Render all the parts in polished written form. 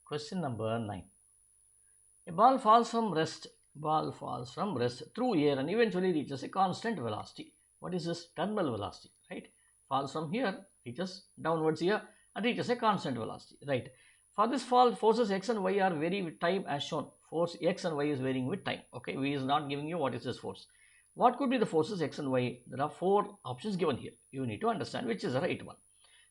Question number 9. A ball falls from rest through air and eventually reaches a constant velocity. What is this? Terminal velocity, right? Falls from here, reaches downwards here and reaches a constant velocity, right? For this fall, forces x and y are varying with time as shown. Force x and y is varying with time. Okay, v is not giving you what is this force. What could be the forces x and y? There are 4 options given here. You need to understand which is the right one.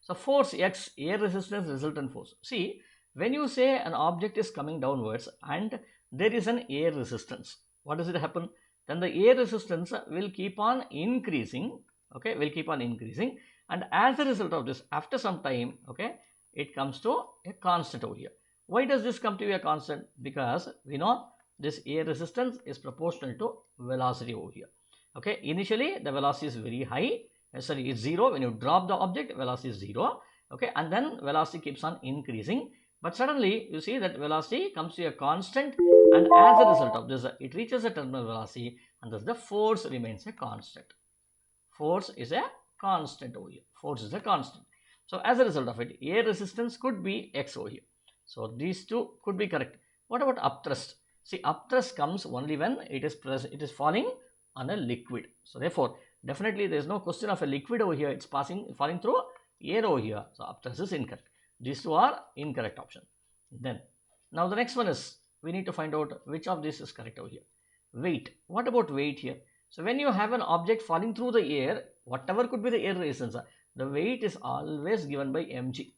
So force x, air resistance, resultant force. See, when you say an object is coming downwards and there is an air resistance, what does it happen? Then the air resistance will keep on increasing, okay, will keep on increasing, and as a result of this, after some time, okay, it comes to a constant over here. Why does this come to be a constant? Because we know this air resistance is proportional to velocity over here. Okay, initially the velocity is very high, sorry, it's 0. When you drop the object, velocity is 0. Okay, and then velocity keeps on increasing. But suddenly you see that velocity comes to a constant, and as a result of this, it reaches a terminal velocity, and thus the force remains a constant. Force is a constant over here. Force is a constant. So as a result of it, air resistance could be x over here. So these two could be correct. What about upthrust? See, upthrust comes only when it is falling on a liquid. So therefore, definitely there is no question of a liquid over here. It's falling through air over here. So upthrust is incorrect. These two are incorrect option. Then, now the next one is, we need to find out which of this is correct over here. Weight. What about weight here? So when you have an object falling through the air, whatever could be the air resistance, the weight is always given by mg.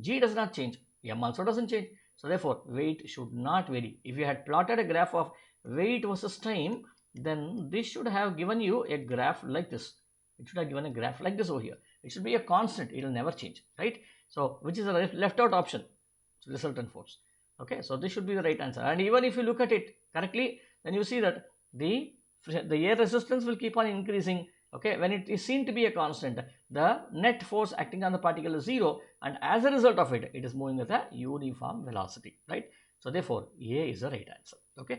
G does not change. M also doesn't change. So therefore, weight should not vary. If you had plotted a graph of weight versus time, then this should have given you a graph like this. It should have given a graph like this over here. It should be a constant. It will never change, right? So which is the left out option? Resultant force. Okay, so this should be the right answer. And even if you look at it correctly, then you see that the air resistance will keep on increasing. Okay, when it is seen to be a constant, the net force acting on the particle is 0, and as a result of it, it is moving with a uniform velocity, right? So therefore, A is the right answer. Okay.